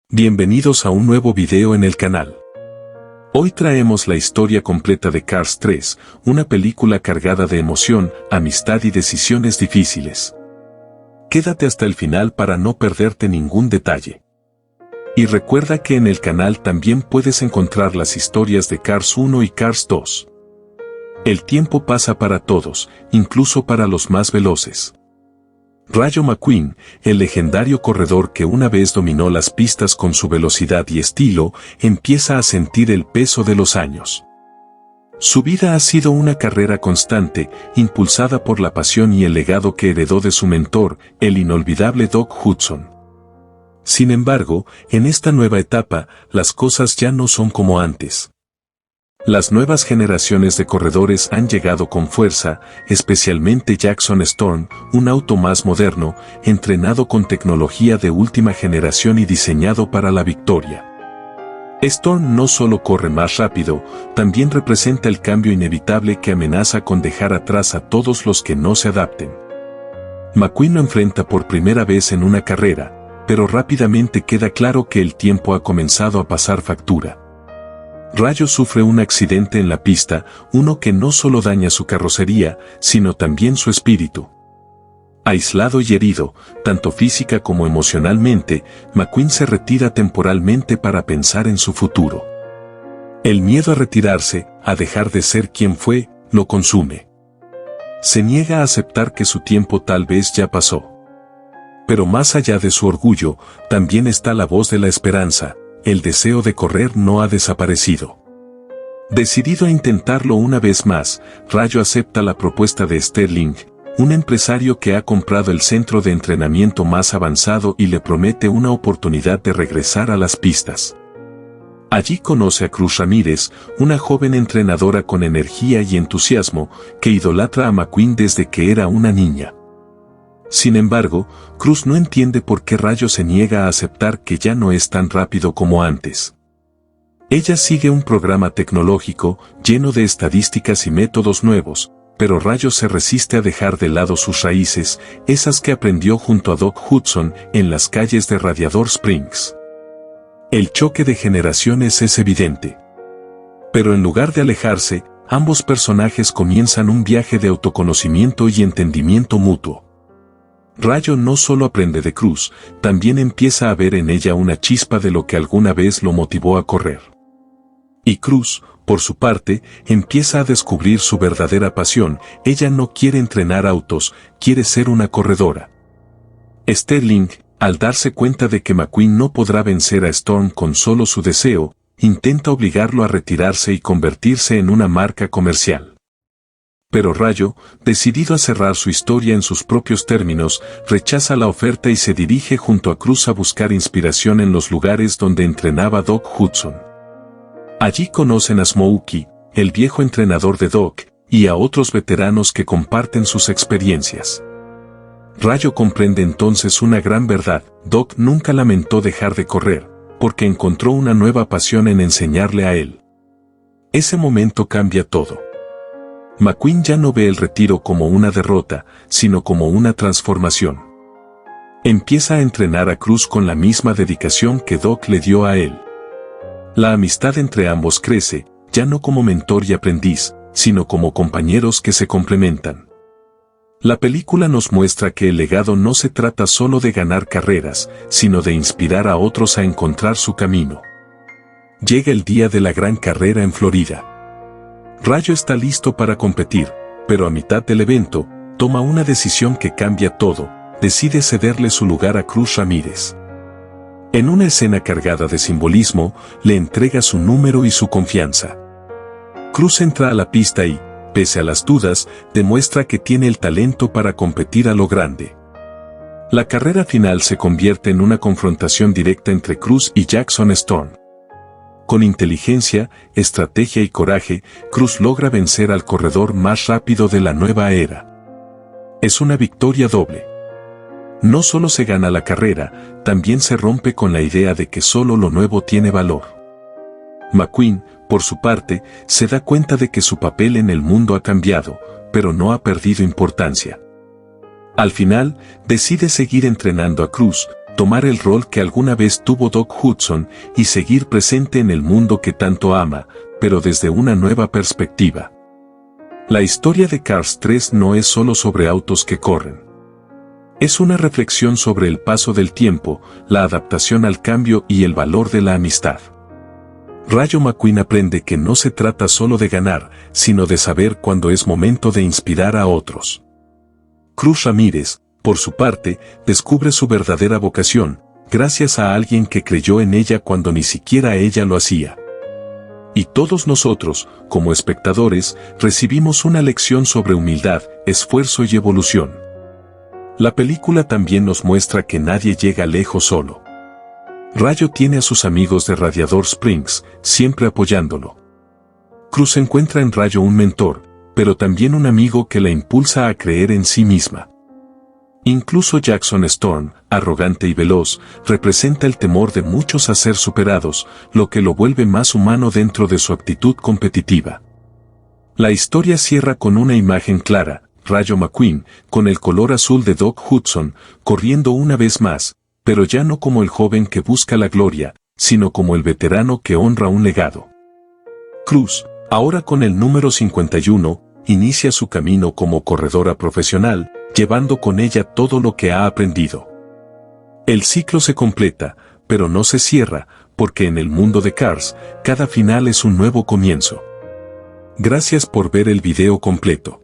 Bienvenidos a un nuevo video en el canal. Hoy traemos la historia completa de Cars 3, una película cargada de emoción, amistad y decisiones difíciles. Quédate hasta el final para no perderte ningún detalle. Y recuerda que en el canal también puedes encontrar las historias de Cars 1 y Cars 2. El tiempo pasa para todos, incluso para los más veloces. Rayo McQueen, el legendario corredor que una vez dominó las pistas con su velocidad y estilo, empieza a sentir el peso de los años. Su vida ha sido una carrera constante, impulsada por la pasión y el legado que heredó de su mentor, el inolvidable Doc Hudson. Sin embargo, en esta nueva etapa, las cosas ya no son como antes. Las nuevas generaciones de corredores han llegado con fuerza, especialmente Jackson Storm, un auto más moderno, entrenado con tecnología de última generación y diseñado para la victoria. Storm no solo corre más rápido, también representa el cambio inevitable que amenaza con dejar atrás a todos los que no se adapten. McQueen lo enfrenta por primera vez en una carrera, pero rápidamente queda claro que el tiempo ha comenzado a pasar factura. Rayo sufre un accidente en la pista, uno que no solo daña su carrocería, sino también su espíritu. Aislado y herido, tanto física como emocionalmente, McQueen se retira temporalmente para pensar en su futuro. El miedo a retirarse, a dejar de ser quien fue, lo consume. Se niega a aceptar que su tiempo tal vez ya pasó. Pero más allá de su orgullo, también está la voz de la esperanza. El deseo de correr no ha desaparecido. Decidido a intentarlo una vez más, Rayo acepta la propuesta de Sterling, un empresario que ha comprado el centro de entrenamiento más avanzado y le promete una oportunidad de regresar a las pistas. Allí conoce a Cruz Ramírez, una joven entrenadora con energía y entusiasmo, que idolatra a McQueen desde que era una niña. Sin embargo, Cruz no entiende por qué Rayo se niega a aceptar que ya no es tan rápido como antes. Ella sigue un programa tecnológico, lleno de estadísticas y métodos nuevos, pero Rayo se resiste a dejar de lado sus raíces, esas que aprendió junto a Doc Hudson en las calles de Radiator Springs. El choque de generaciones es evidente. Pero en lugar de alejarse, ambos personajes comienzan un viaje de autoconocimiento y entendimiento mutuo. Rayo no solo aprende de Cruz, también empieza a ver en ella una chispa de lo que alguna vez lo motivó a correr. Y Cruz, por su parte, empieza a descubrir su verdadera pasión. Ella no quiere entrenar autos, quiere ser una corredora. Sterling, al darse cuenta de que McQueen no podrá vencer a Storm con solo su deseo, intenta obligarlo a retirarse y convertirse en una marca comercial. Pero Rayo, decidido a cerrar su historia en sus propios términos, rechaza la oferta y se dirige junto a Cruz a buscar inspiración en los lugares donde entrenaba Doc Hudson. Allí conocen a Smokey, el viejo entrenador de Doc, y a otros veteranos que comparten sus experiencias. Rayo comprende entonces una gran verdad: Doc nunca lamentó dejar de correr, porque encontró una nueva pasión en enseñarle a él. Ese momento cambia todo. McQueen ya no ve el retiro como una derrota, sino como una transformación. Empieza a entrenar a Cruz con la misma dedicación que Doc le dio a él. La amistad entre ambos crece, ya no como mentor y aprendiz, sino como compañeros que se complementan. La película nos muestra que el legado no se trata solo de ganar carreras, sino de inspirar a otros a encontrar su camino. Llega el día de la gran carrera en Florida. Rayo está listo para competir, pero a mitad del evento, toma una decisión que cambia todo: decide cederle su lugar a Cruz Ramírez. En una escena cargada de simbolismo, le entrega su número y su confianza. Cruz entra a la pista y, pese a las dudas, demuestra que tiene el talento para competir a lo grande. La carrera final se convierte en una confrontación directa entre Cruz y Jackson Storm. Con inteligencia, estrategia y coraje, Cruz logra vencer al corredor más rápido de la nueva era. Es una victoria doble. No solo se gana la carrera, también se rompe con la idea de que solo lo nuevo tiene valor. McQueen, por su parte, se da cuenta de que su papel en el mundo ha cambiado, pero no ha perdido importancia. Al final, decide seguir entrenando a Cruz, tomar el rol que alguna vez tuvo Doc Hudson y seguir presente en el mundo que tanto ama, pero desde una nueva perspectiva. La historia de Cars 3 no es solo sobre autos que corren. Es una reflexión sobre el paso del tiempo, la adaptación al cambio y el valor de la amistad. Rayo McQueen aprende que no se trata solo de ganar, sino de saber cuándo es momento de inspirar a otros. Cruz Ramírez, por su parte, descubre su verdadera vocación, gracias a alguien que creyó en ella cuando ni siquiera ella lo hacía. Y todos nosotros, como espectadores, recibimos una lección sobre humildad, esfuerzo y evolución. La película también nos muestra que nadie llega lejos solo. Rayo tiene a sus amigos de Radiador Springs, siempre apoyándolo. Cruz encuentra en Rayo un mentor, pero también un amigo que la impulsa a creer en sí misma. Incluso Jackson Storm, arrogante y veloz, representa el temor de muchos a ser superados, lo que lo vuelve más humano dentro de su actitud competitiva. La historia cierra con una imagen clara, Rayo McQueen, con el color azul de Doc Hudson, corriendo una vez más, pero ya no como el joven que busca la gloria, sino como el veterano que honra un legado. Cruz, ahora con el número 51, inicia su camino como corredora profesional, llevando con ella todo lo que ha aprendido. El ciclo se completa, pero no se cierra, porque en el mundo de Cars, cada final es un nuevo comienzo. Gracias por ver el video completo.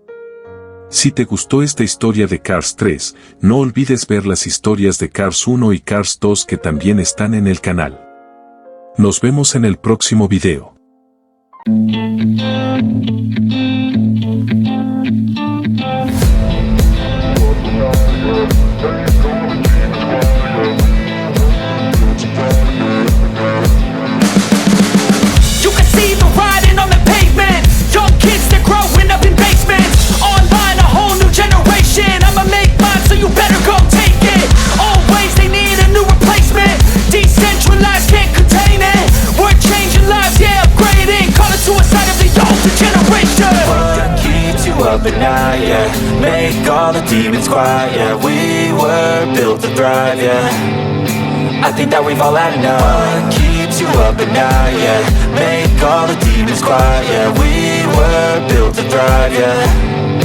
Si te gustó esta historia de Cars 3, no olvides ver las historias de Cars 1 y Cars 2 que también están en el canal. Nos vemos en el próximo video. Up at night, yeah. Make all the demons quiet, yeah. We were built to thrive, yeah. I think that we've all had enough. What keeps you up at night, yeah. Make all the demons quiet, yeah. We were built to thrive, yeah.